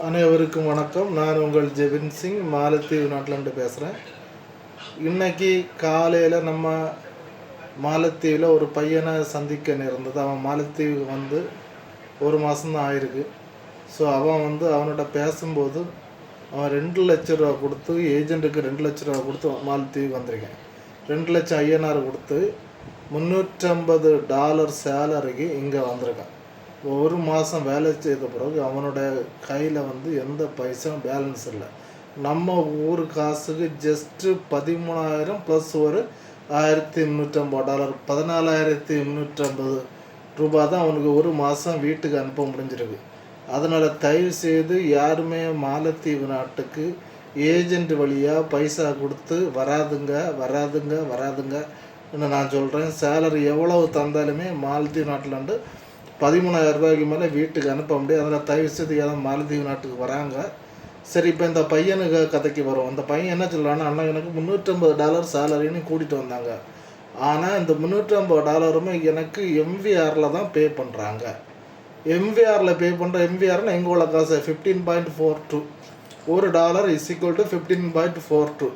அனைவருக்கும் வணக்கம். நான் உங்கள் ஜெபின் சிங், மாலத்தீவு நாட்டிலேருந்து பேசுகிறேன். இன்றைக்கி காலையில் நம்ம மாலத்தீவில் ஒரு பையனை சந்திக்க நேர்ந்தது. அவன் மாலத்தீவுக்கு வந்து ஒரு மாதம்தான் ஆயிருக்கு. ஸோ அவன் அவனோட பேசும்போது அவன் 2 லட்ச ரூபா கொடுத்து, ஏஜெண்ட்டுக்கு 2 லட்ச ரூபா கொடுத்து மாலத்தீவுக்கு வந்திருக்கேன். 2 லட்சம் INR கொடுத்து $350 சேலரிக்கு இங்கே வந்திருக்கான். ஒரு மாதம் வேலை செய்த பிறகு அவனோட கையில் எந்த பைசாவும் பேலன்ஸ் இல்லை. நம்ம ஊர் காசுக்கு ஜஸ்ட்டு 13,000 ப்ளஸ் ஒரு $1,350 $14,350 ரூபா தான் அவனுக்கு ஒரு மாதம் வீட்டுக்கு அனுப்ப முடிஞ்சிருக்கு. அதனால் தயவுசெய்து யாருமே மாலத்தீவு நாட்டுக்கு ஏஜெண்ட் வழியாக பைசா கொடுத்து வராதுங்க நான் சொல்கிறேன். சேலரி எவ்வளவு தந்தாலுமே மாலத்தீவு நாட்டில் 13,000 ரூபாய்க்கு மேலே வீட்டுக்கு அனுப்ப முடியாது. அதில் தயவுசெய்து யாரும் மாலத்தீவு நாட்டுக்கு வராங்க. சரி, இப்போ இந்த பையனுக்கு கதைக்கு வரும். அந்த பையன் என்ன சொல்கிறான்னா, அண்ணா எனக்கு $350 சேலரின்னு கூட்டிகிட்டு வந்தாங்க. ஆனால் இந்த $350 எனக்கு MVRல தான் பே பண்ணுறாங்க. MVRல பே பண்ணுற MVRனா எங்களோட காசு 15.42. $1 = 15.42.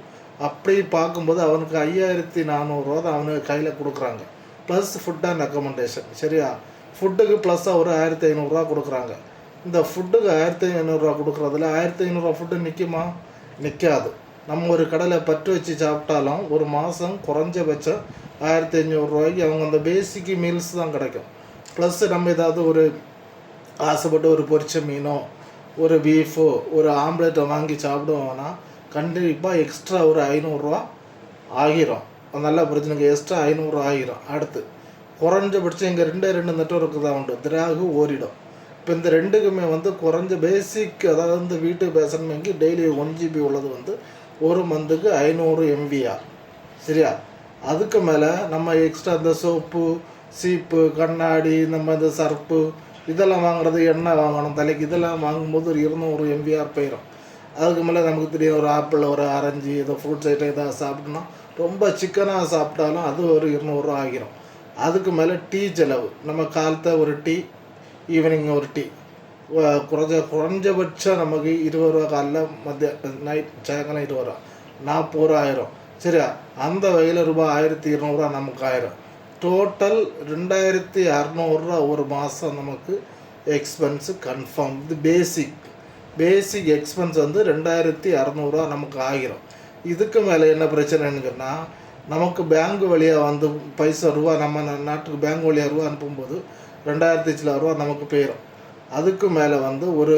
அப்படி பார்க்கும்போது அவனுக்கு 5,400 ரூபா தான் அவனுக்கு கையில் கொடுக்குறாங்க. Plus food and accommodation. சரியா? ஃபுட்டுக்கு ப்ளஸ்ஸாக ஒரு 1,500 ரூபா கொடுக்குறாங்க. இந்த ஃபுட்டுக்கு 1,500 ரூபா கொடுக்குறதுல 1,500 ரூபா ஃபுட்டு நிற்குமா? நிற்காது. நம்ம ஒரு கடையில் பட்டு வச்சு சாப்பிட்டாலும் ஒரு மாதம் குறைஞ்சபட்சம் 1,500 ரூபாய்க்கு அவங்க அந்த பேசிக் மீல்ஸ் தான் கிடைக்கும். ப்ளஸ் நம்ம ஏதாவது ஒரு ஆசைப்பட்டு ஒரு பொரிச்ச மீனோ ஒரு பீஃபோ ஒரு ஆம்லேட்டை வாங்கி சாப்பிடுவோம்னா கண்டிப்பாக எக்ஸ்ட்ரா ஒரு 500 ரூபா ஆகிரும். நல்லா பிரச்சனைக்கு எக்ஸ்ட்ரா 500 ரூபா ஆகிரும். அடுத்து குறைஞ்சபட்சம் இங்கே 2 நெட்வொர்க்கு தான் உண்டு, திராகு ஓரிடும். இப்போ இந்த ரெண்டுக்குமே குறைஞ்ச பேசிக், அதாவது வீட்டுக்கு பேசணுமெങ്കിൽ டெய்லி 1 GB உள்ளது ஒரு மந்த்துக்கு 500 MVR. சரியா? அதுக்கு மேலே நம்ம எக்ஸ்ட்ரா இந்த சோப்பு, சீப்பு, கண்ணாடி, நம்ம இந்த சர்ப்பு இதெல்லாம் வாங்குறது, எண்ணெய் வாங்கணும் தலைக்கு, இதெல்லாம் வாங்கும்போது ஒரு 200 MVR போயிடும். அதுக்கு மேலே நமக்கு தெரியும், ஒரு ஆப்பிள், ஒரு ஆரஞ்சு, ஏதோ ஃப்ரூட்ஸ் ஐட்டம் எதாவது சாப்பிட்டோம்னா, ரொம்ப சிக்கனாக சாப்பிட்டாலும் அது ஒரு 200 ரூபா ஆகிரும். அதுக்கு மேலே டீ செலவு. நம்ம காலத்தை ஒரு டீ, ஈவினிங் ஒரு டீ, குறைஞ்சபட்சம் நமக்கு 20 ரூபா. காலைல நைட் சாயங்காலம் 20 ரூபா, 40 ரூபா ஆயிரும். சரியா? அந்த வகையில் ரூபாய் 1,200 ரூபா நமக்கு ஆயிரும். டோட்டல் 2,600 ரூபா ஒரு மாதம் நமக்கு எக்ஸ்பென்ஸு கன்ஃபார்ம். இது பேசிக் எக்ஸ்பென்ஸ் 2,600 ரூபா நமக்கு ஆகிரும். இதுக்கு மேலே என்ன பிரச்சனைன்னு சொன்னால், நமக்கு பேங்க் வழியாக பைசா ரூபா, நம்ம நாட்டுக்கு பேங்க் வழியாக ரூபா அனுப்பும்போது 2,000 சில ரூபா நமக்கு போயிடும். அதுக்கு மேலே ஒரு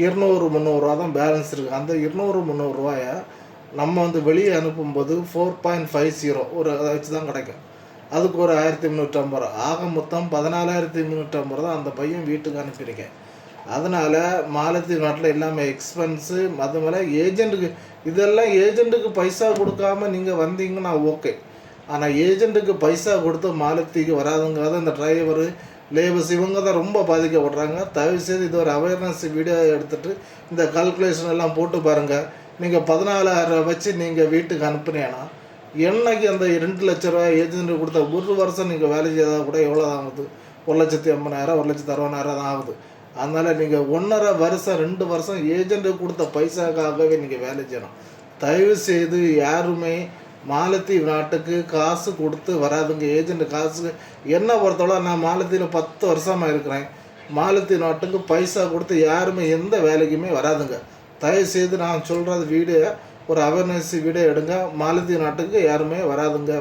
200-300 ரூபா தான் பேலன்ஸ் இருக்குது. அந்த 200-300 ரூபாயை நம்ம வெளியே அனுப்பும்போது 4.50 ஒரு அதை வச்சு தான் கிடைக்கும். அதுக்கு ஒரு 1,350 ரூபா, ஆக மொத்தம் 14,350 ரூபா தான் அந்த பையன் வீட்டுக்கு அனுப்பியிருக்கேன். அதனால் மாலத்தீவு நாட்டில் எல்லாமே எக்ஸ்பென்ஸு. அது மேலே ஏஜெண்ட்டுக்கு பைசா கொடுக்காம நீங்கள் வந்தீங்கன்னா ஓகே. ஆனால் ஏஜெண்ட்டுக்கு பைசா கொடுத்து மாலத்தீவுக்கு வராதுங்காத இந்த டிரைவரு, லேபர்ஸ் இவங்க தான் ரொம்ப பாதிக்கப்படுறாங்க. தயவுசெய்து இது ஒரு அவேர்னஸ் வீடியோ எடுத்துகிட்டு இந்த கால்குலேஷன் எல்லாம் போட்டு பாருங்கள். நீங்கள் 14,000 வச்சு நீங்கள் வீட்டுக்கு அனுப்புனீங்கன்னா என்னைக்கு அந்த 2 லட்ச ரூபா ஏஜெண்ட்டுக்கு கொடுத்த ஒரு வருஷம் நீங்கள் வேலை செய்தால் கூட எவ்வளோ தான் ஆகுது? 1,80,000 1,60,000 தான் ஆகுது. அதனால் நீங்கள் 1.5 வருஷம் 2 வருஷம் ஏஜெண்ட்டுக்கு கொடுத்த பைசாக்காகவே நீங்கள் வேலை செய்யணும். தயவுசெய்து யாருமே மாலத்தீவு நாட்டுக்கு காசு கொடுத்து வராதுங்க. ஏஜெண்ட் காசுக்கு என்ன பொறுத்தவரை நான் மாலத்தீவில் 10 வருஷமாக இருக்கிறேன். மாலத்தீவு நாட்டுக்கு பைசா கொடுத்து யாருமே எந்த வேலைக்குமே வராதுங்க. தயவுசெய்து நான் சொல்கிறது வீடியோ ஒரு அவேர்னஸ் வீடியோ எடுங்க. மாலத்தீவு நாட்டுக்கு யாருமே வராதுங்க.